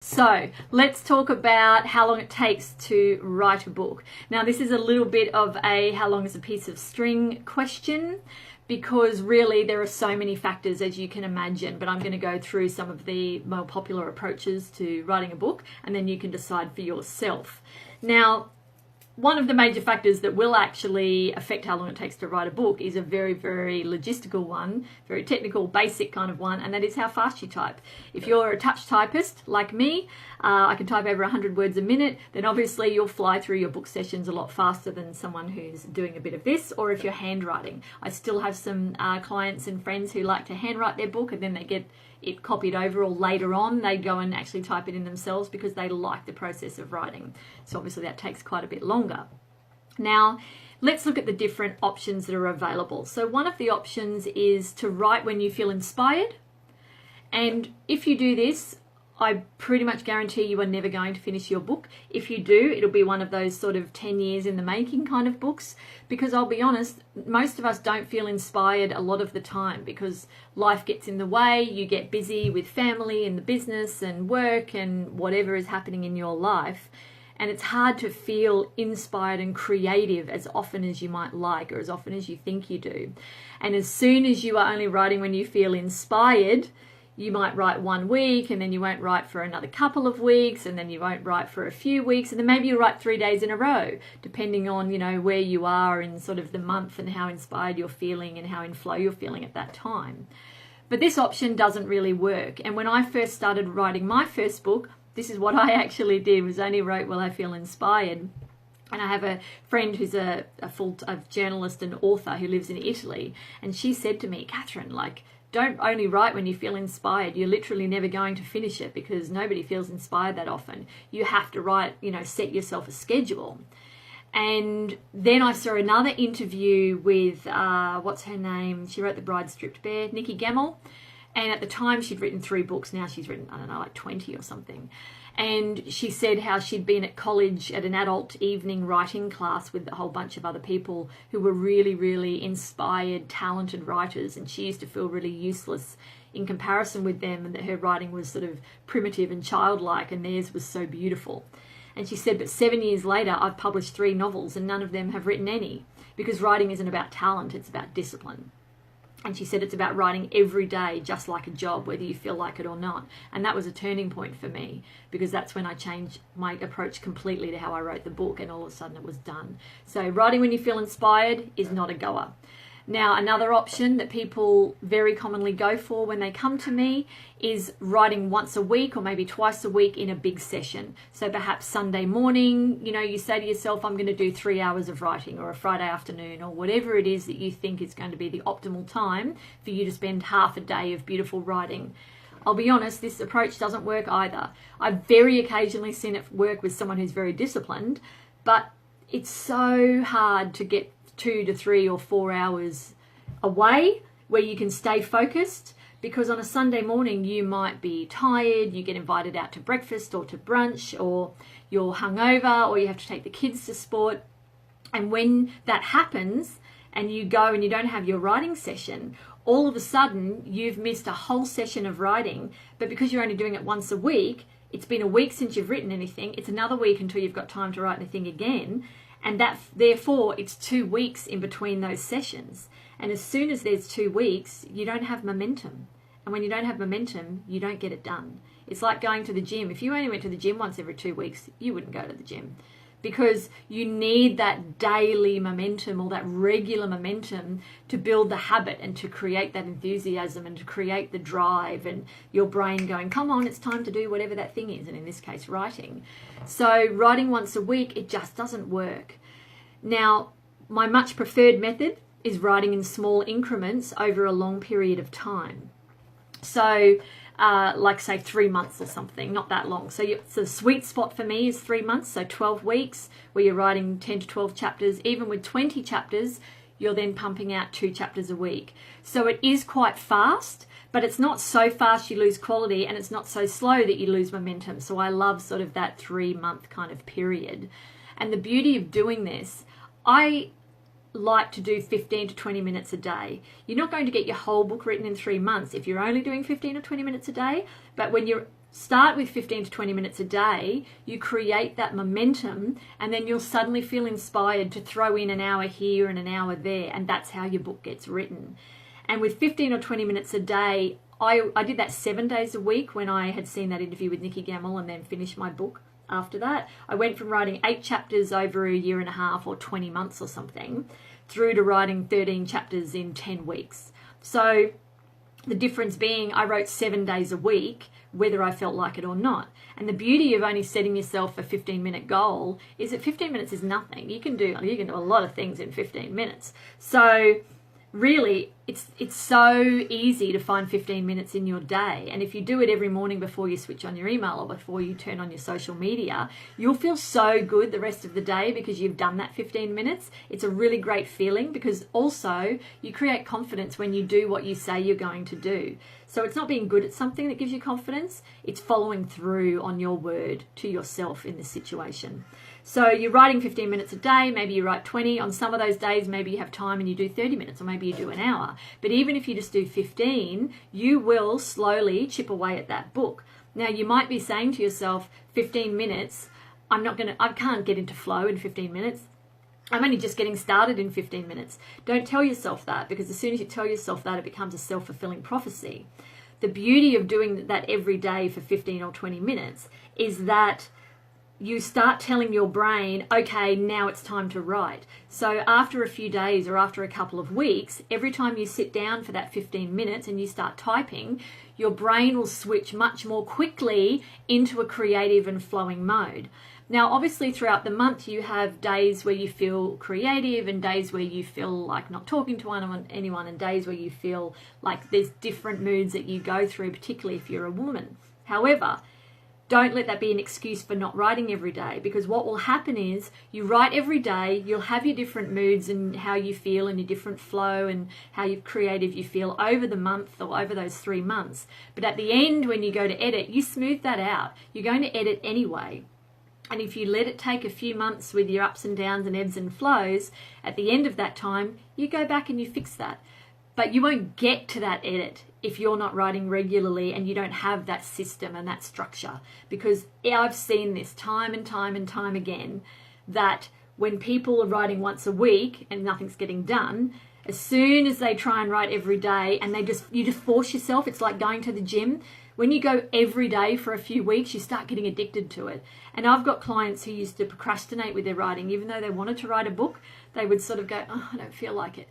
So let's talk about how long it takes to write a book. Now this is a little bit of a how long is a piece of string question, because really there are so many factors, as you can imagine, but I'm going to go through some of the more popular approaches to writing a book and then you can decide for yourself. Now, one of the major factors that will actually affect how long it takes to write a book is a very, very logistical one, very technical, basic kind of one, and that is how fast you type. If you're a touch typist like me, I can type over 100 words a minute, then obviously you'll fly through your book sessions a lot faster than someone who's doing a bit of this, or if you're handwriting. I still have some clients and friends who like to handwrite their book and then they get it copied over, or later on they go and actually type it in themselves because they like the process of writing. So obviously that takes quite a bit longer. Now let's look at the different options that are available. So one of the options is to write when you feel inspired, and if you do this, I pretty much guarantee you are never going to finish your book. If you do, it'll be one of those sort of 10 years in the making kind of books, because I'll be honest, most of us don't feel inspired a lot of the time because life gets in the way. You get busy with family and the business and work and whatever is happening in your life. And it's hard to feel inspired and creative as often as you might like, or as often as you think you do. And as soon as you are only writing when you feel inspired, you might write 1 week and then you won't write for another couple of weeks, and then you won't write for a few weeks, and then maybe you'll write 3 days in a row, depending on, where you are in sort of the month and how inspired you're feeling and how in flow you're feeling at that time. But this option doesn't really work. And when I first started writing my first book, this is what I actually did, was only wrote while I feel inspired. And I have a friend who's a journalist and author who lives in Italy, and she said to me, Cathryn, don't only write when you feel inspired. You're literally never going to finish it because nobody feels inspired that often. You have to write, set yourself a schedule. And then I saw another interview with, what's her name? She wrote The Bride Stripped Bare, Nikki Gemmell. And at the time she'd written 3 books. Now she's written, 20 or something. And she said how she'd been at college at an adult evening writing class with a whole bunch of other people who were really, really inspired, talented writers. And she used to feel really useless in comparison with them, and that her writing was sort of primitive and childlike and theirs was so beautiful. And she said, but 7 years later, I've published 3 novels and none of them have written any, because writing isn't about talent, it's about discipline. And she said it's about writing every day, just like a job, whether you feel like it or not. And that was a turning point for me, because that's when I changed my approach completely to how I wrote the book, and all of a sudden it was done. So writing when you feel inspired is not a goer. Now, another option that people very commonly go for when they come to me is writing once a week or maybe twice a week in a big session. So perhaps Sunday morning, you say to yourself, I'm going to do 3 hours of writing, or a Friday afternoon, or whatever it is that you think is going to be the optimal time for you to spend half a day of beautiful writing. I'll be honest, this approach doesn't work either. I've very occasionally seen it work with someone who's very disciplined, but it's so hard to get 2 to 3 or 4 hours away where you can stay focused, because on a Sunday morning you might be tired, you get invited out to breakfast or to brunch, or you're hungover, or you have to take the kids to sport. And when that happens and you go and you don't have your writing session, all of a sudden you've missed a whole session of writing. But because you're only doing it once a week, it's been a week since you've written anything, it's another week until you've got time to write anything again. And that, therefore, it's 2 weeks in between those sessions. And as soon as there's 2 weeks, you don't have momentum. And when you don't have momentum, you don't get it done. It's like going to the gym. If you only went to the gym once every 2 weeks, you wouldn't go to the gym, because you need that daily momentum, or that regular momentum, to build the habit and to create that enthusiasm and to create the drive and your brain going, come on, it's time to do whatever that thing is. And in this case, writing. So writing once a week, it just doesn't work. Now, my much preferred method is writing in small increments over a long period of time. So like say 3 months or something, not that long. So the sweet spot for me is 3 months, so 12 weeks, where you're writing 10 to 12 chapters. Even with 20 chapters, you're then pumping out 2 chapters a week. So it is quite fast, but it's not so fast you lose quality, and it's not so slow that you lose momentum. So I love sort of that 3-month kind of period. And the beauty of doing this, I like to do 15 to 20 minutes a day. You're not going to get your whole book written in 3 months if you're only doing 15 or 20 minutes a day, but when you're start with 15 to 20 minutes a day, you create that momentum, and then you'll suddenly feel inspired to throw in an hour here and an hour there, and that's how your book gets written. And with 15 or 20 minutes a day, I did that 7 days a week when I had seen that interview with Nikki Gamble and then finished my book after that. I went from writing 8 chapters over a year and a half or 20 months or something through to writing 13 chapters in 10 weeks. So the difference being I wrote 7 days a week, whether I felt like it or not. And the beauty of only setting yourself a 15-minute goal is that 15 minutes is nothing. You can do a lot of things in 15 minutes. So really, it's so easy to find 15 minutes in your day. And if you do it every morning before you switch on your email or before you turn on your social media, you'll feel so good the rest of the day because you've done that 15 minutes. It's a really great feeling because also you create confidence when you do what you say you're going to do. So it's not being good at something that gives you confidence, it's following through on your word to yourself in this situation. So you're writing 15 minutes a day, maybe you write 20. On some of those days, maybe you have time and you do 30 minutes, or maybe you do an hour. But even if you just do 15, you will slowly chip away at that book. Now, you might be saying to yourself, 15 minutes, I can't get into flow in 15 minutes. I'm only just getting started in 15 minutes. Don't tell yourself that, because as soon as you tell yourself that, it becomes a self-fulfilling prophecy. The beauty of doing that every day for 15 or 20 minutes is that you start telling your brain, okay, now it's time to write. So after a few days or after a couple of weeks, every time you sit down for that 15 minutes and you start typing, your brain will switch much more quickly into a creative and flowing mode. Now, obviously, throughout the month, you have days where you feel creative and days where you feel like not talking to anyone and days where you feel like there's different moods that you go through, particularly if you're a woman. However, don't let that be an excuse for not writing every day, because what will happen is you write every day, you'll have your different moods and how you feel and your different flow and how creative you feel over the month or over those 3 months. But at the end, when you go to edit, you smooth that out. You're going to edit anyway. And if you let it take a few months with your ups and downs and ebbs and flows, at the end of that time, you go back and you fix that. But you won't get to that edit if you're not writing regularly and you don't have that system and that structure. Because I've seen this time and time and time again, that when people are writing once a week and nothing's getting done, as soon as they try and write every day and you just force yourself, it's like going to the gym. When you go every day for a few weeks, you start getting addicted to it. And I've got clients who used to procrastinate with their writing. Even though they wanted to write a book, they would sort of go, oh, I don't feel like it.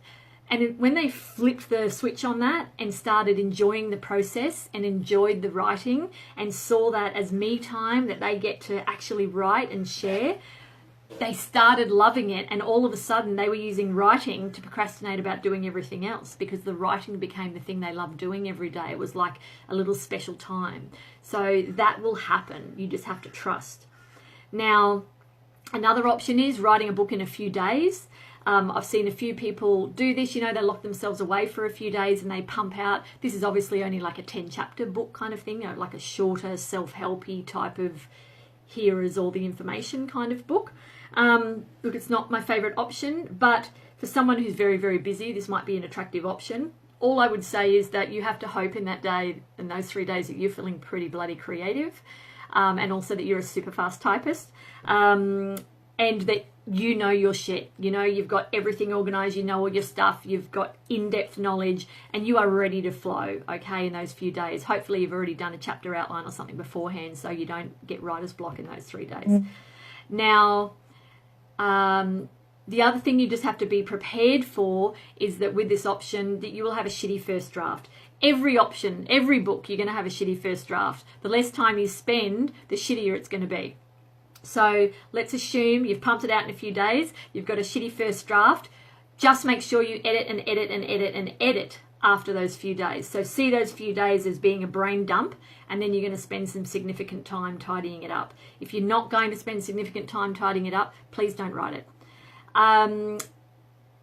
And when they flipped the switch on that and started enjoying the process and enjoyed the writing and saw that as me time that they get to actually write and share, they started loving it. And all of a sudden they were using writing to procrastinate about doing everything else, because the writing became the thing they loved doing every day. It was like a little special time. So that will happen. You just have to trust. Now, another option is writing a book in a few days. I've seen a few people do this, they lock themselves away for a few days and they pump out. This is obviously only like a 10-chapter book kind of thing, like a shorter self-helpy type of here is all the information kind of book. Look, it's not my favorite option, but for someone who's very, very busy, this might be an attractive option. All I would say is that you have to hope in that day, in those 3 days, that you're feeling pretty bloody creative, and also that you're a super fast typist, and that you know your shit. You've got everything organized, you know all your stuff, you've got in-depth knowledge, and you are ready to flow, okay, in those few days. Hopefully you've already done a chapter outline or something beforehand so you don't get writer's block in those 3 days. Now, the other thing you just have to be prepared for is that with this option that you will have a shitty first draft. Every option, every book, you're going to have a shitty first draft. The less time you spend, the shittier it's going to be. So let's assume you've pumped it out in a few days, you've got a shitty first draft. Just make sure you edit and edit and edit and edit after those few days. So see those few days as being a brain dump, and then you're going to spend some significant time tidying it up. If you're not going to spend significant time tidying it up, please don't write it.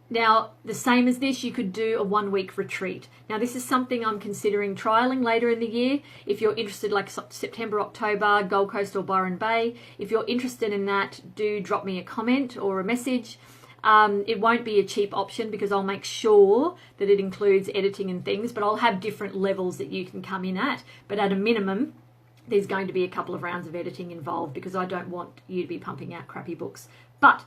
Now, the same as this, you could do a 1-week retreat. Now, this is something I'm considering trialing later in the year. If you're interested, like September, October, Gold Coast or Byron Bay, if you're interested in that, do drop me a comment or a message. It won't be a cheap option because I'll make sure that it includes editing and things, but I'll have different levels that you can come in at. But at a minimum, there's going to be a couple of rounds of editing involved because I don't want you to be pumping out crappy books. But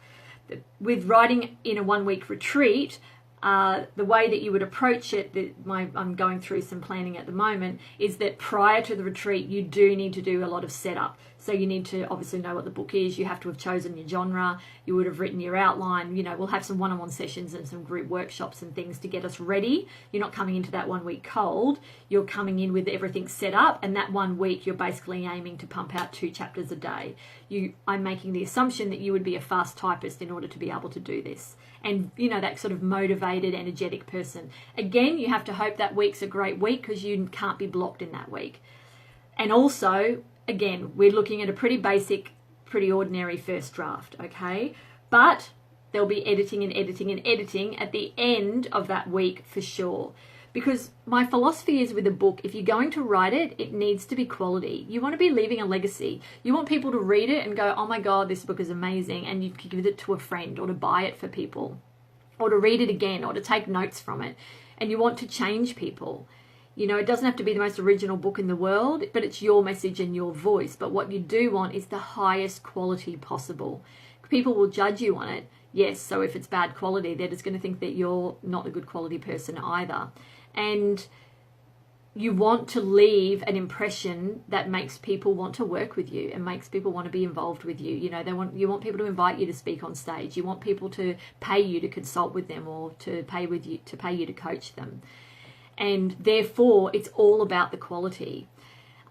with writing in a 1 week retreat, the way that you would approach it, I'm going through some planning at the moment, is that prior to the retreat, you do need to do a lot of setup. So you need to obviously know what the book is. You have to have chosen your genre. You would have written your outline. You know, we'll have some one-on-one sessions and some group workshops and things to get us ready. You're not coming into that 1 week cold. You're coming in with everything set up. And that 1 week, you're basically aiming to pump out 2 chapters a day. I'm making the assumption that you would be a fast typist in order to be able to do this. And, you know, that sort of motivated, energetic person. Again, you have to hope that week's a great week because you can't be blocked in that week. And also, again, we're looking at a pretty basic, pretty ordinary first draft, okay? But there'll be editing and editing and editing at the end of that week for sure. Because my philosophy is with a book, if you're going to write it, it needs to be quality. You want to be leaving a legacy. You want people to read it and go, oh my God, this book is amazing. And you can give it to a friend or to buy it for people or to read it again or to take notes from it. And you want to change people. You know, it doesn't have to be the most original book in the world, but it's your message and your voice. But what you do want is the highest quality possible. People will judge you on it. Yes, so if it's bad quality, they're just going to think that you're not a good quality person either. And you want to leave an impression that makes people want to work with you and makes people want to be involved with you. You know, you want people to invite you to speak on stage. You want people to pay you to consult with them or to pay you to coach them. And therefore, it's all about the quality.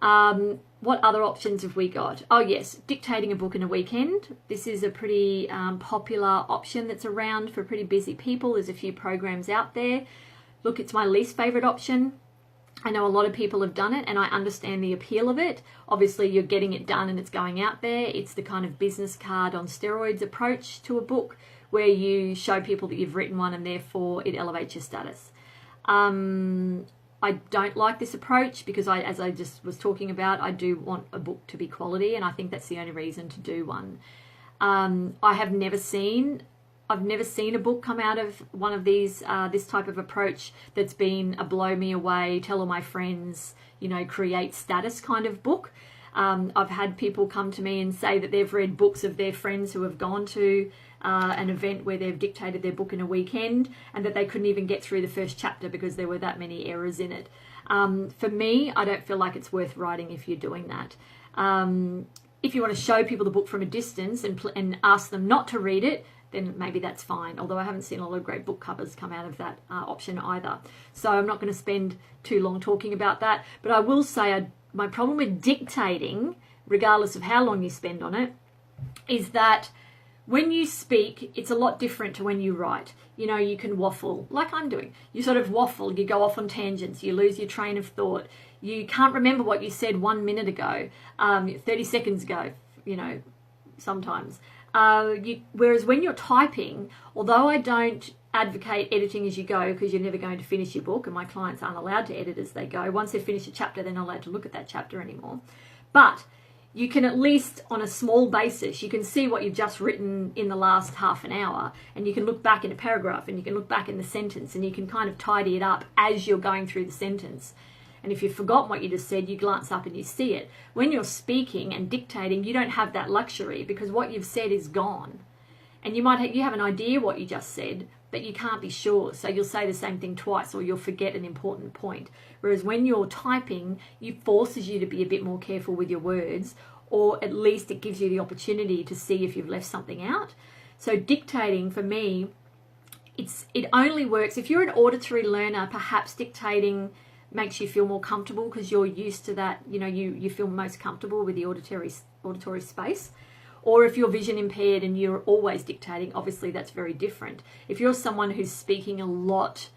What other options have we got? Oh yes, dictating a book in a weekend. This is a pretty popular option that's around for pretty busy people. There's a few programs out there. Look, it's my least favorite option. I know a lot of people have done it and I understand the appeal of it. Obviously, you're getting it done and it's going out there. It's the kind of business card on steroids approach to a book where you show people that you've written one and therefore it elevates your status. I don't like this approach because as I just was talking about, I do want a book to be quality and I think that's the only reason to do one. I've never seen a book come out of one of these, this type of approach that's been a blow me away, tell all my friends, you know, create status kind of book. I've had people come to me and say that they've read books of their friends who have gone to an event where they've dictated their book in a weekend and that they couldn't even get through the first chapter because there were that many errors in it. For me, I don't feel like it's worth writing if you're doing that. If you want to show people the book from a distance and ask them not to read it, then maybe that's fine. Although I haven't seen a lot of great book covers come out of that option either. So I'm not going to spend too long talking about that. But I will say my problem with dictating, regardless of how long you spend on it, is that when you speak, it's a lot different to when you write. You know, you can waffle, like I'm doing. You sort of waffle, you go off on tangents, you lose your train of thought. You can't remember what you said 1 minute ago, 30 seconds ago, you know, sometimes. Whereas when you're typing, although I don't advocate editing as you go because you're never going to finish your book and my clients aren't allowed to edit as they go. Once they finish a chapter, they're not allowed to look at that chapter anymore. But you can at least, on a small basis, you can see what you've just written in the last half an hour and you can look back in a paragraph and you can look back in the sentence and you can kind of tidy it up as you're going through the sentence. And if you've forgotten what you just said, you glance up and you see it. When you're speaking and dictating, you don't have that luxury because what you've said is gone. And you have an idea what you just said, but you can't be sure. So you'll say the same thing twice or you'll forget an important point. Whereas when you're typing, it forces you to be a bit more careful with your words, or at least it gives you the opportunity to see if you've left something out. So dictating, for me, it only works. If you're an auditory learner, perhaps dictating makes you feel more comfortable because you're used to that, you know, you feel most comfortable with the auditory space. Or if you're vision impaired and you're always dictating, obviously that's very different. If you're someone who's speaking a lot,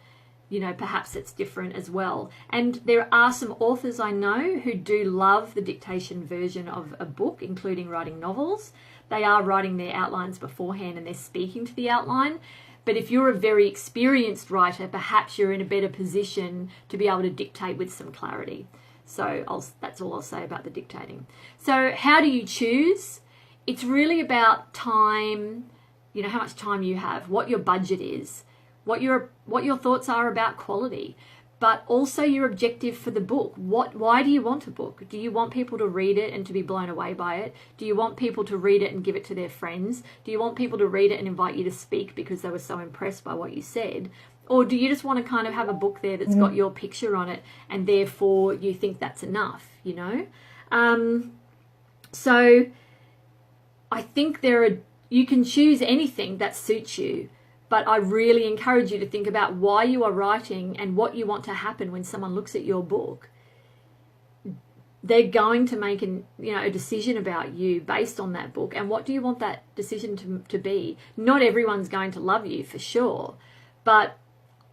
you know, perhaps it's different as well. And there are some authors I know who do love the dictation version of a book, including writing novels. They are writing their outlines beforehand and they're speaking to the outline. But if you're a very experienced writer, perhaps you're in a better position to be able to dictate with some clarity. So that's all I'll say about the dictating. So how do you choose? It's really about time, you know, how much time you have, what your budget is, what your thoughts are about quality. but also your objective for the book. Why do you want a book? Do you want people to read it and to be blown away by it? Do you want people to read it and give it to their friends? Do you want people to read it and invite you to speak because they were so impressed by what you said? Or do you just want to kind of have a book there that's got your picture on it and therefore you think that's enough, you know? So I think you can choose anything that suits you, but I really encourage you to think about why you are writing and what you want to happen when someone looks at your book. They're going to make a decision about you based on that book. And what do you want that decision to be? Not everyone's going to love you, for sure, but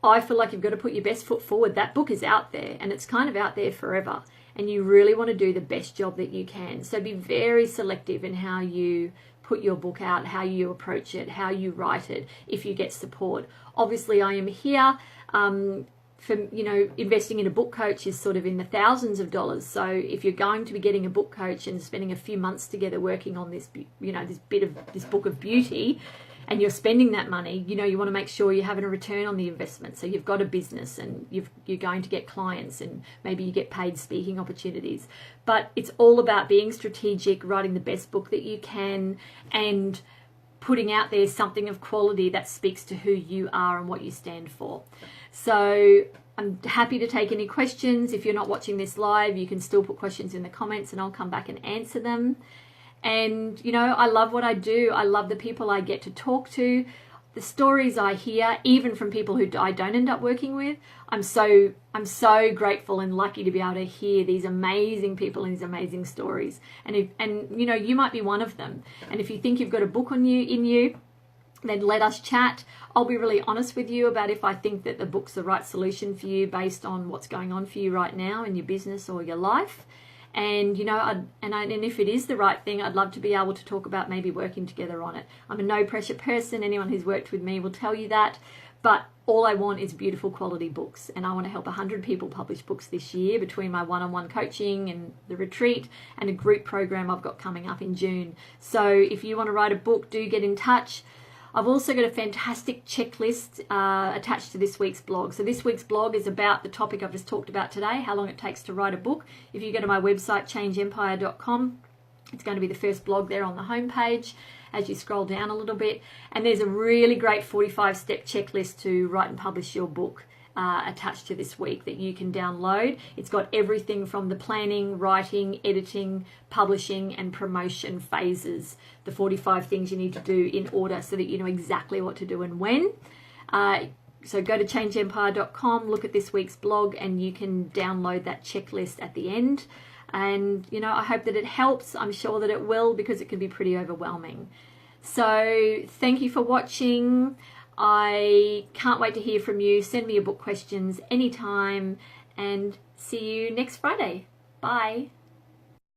I feel like you've got to put your best foot forward. That book is out there and it's kind of out there forever. And you really want to do the best job that you can. So be very selective in how you put your book out, how you approach it, how you write it, if you get support. Obviously, I am here. Investing in a book coach is sort of in the thousands of dollars. So if you're going to be getting a book coach and spending a few months together working on this book of beauty, and you're spending that money, you want to make sure you're having a return on the investment. So you've got a business and you're going to get clients and maybe you get paid speaking opportunities. But it's all about being strategic, writing the best book that you can, and putting out there something of quality that speaks to who you are and what you stand for. So I'm happy to take any questions. If you're not watching this live, you can still put questions in the comments and I'll come back and answer them. And, I love what I do. I love the people I get to talk to, the stories I hear, even from people who I don't end up working with. I'm so grateful and lucky to be able to hear these amazing people and these amazing stories. And you might be one of them. And if you think you've got a book in you, then let us chat. I'll be really honest with you about if I think that the book's the right solution for you based on what's going on for you right now in your business or your life. And, and if it is the right thing, I'd love to be able to talk about maybe working together on it. I'm a no pressure person. Anyone who's worked with me will tell you that. But all I want is beautiful quality books. And I want to help 100 people publish books this year between my one-on-one coaching and the retreat and a group program I've got coming up in June. So if you want to write a book, do get in touch. I've also got a fantastic checklist attached to this week's blog. So this week's blog is about the topic I've just talked about today, how long it takes to write a book. If you go to my website, changeempire.com, it's going to be the first blog there on the homepage as you scroll down a little bit. And there's a really great 45-step checklist to write and publish your book attached to this week that you can download. It's got everything from the planning, writing, editing, publishing and promotion phases, the 45 things you need to do in order so that you know exactly what to do and when. So go to changeempire.com, look at this week's blog, and you can download that checklist at the end. And, I hope that it helps. I'm sure that it will, because it can be pretty overwhelming. So thank you for watching. I can't wait to hear from you. Send me your book questions anytime, and see you next Friday. Bye.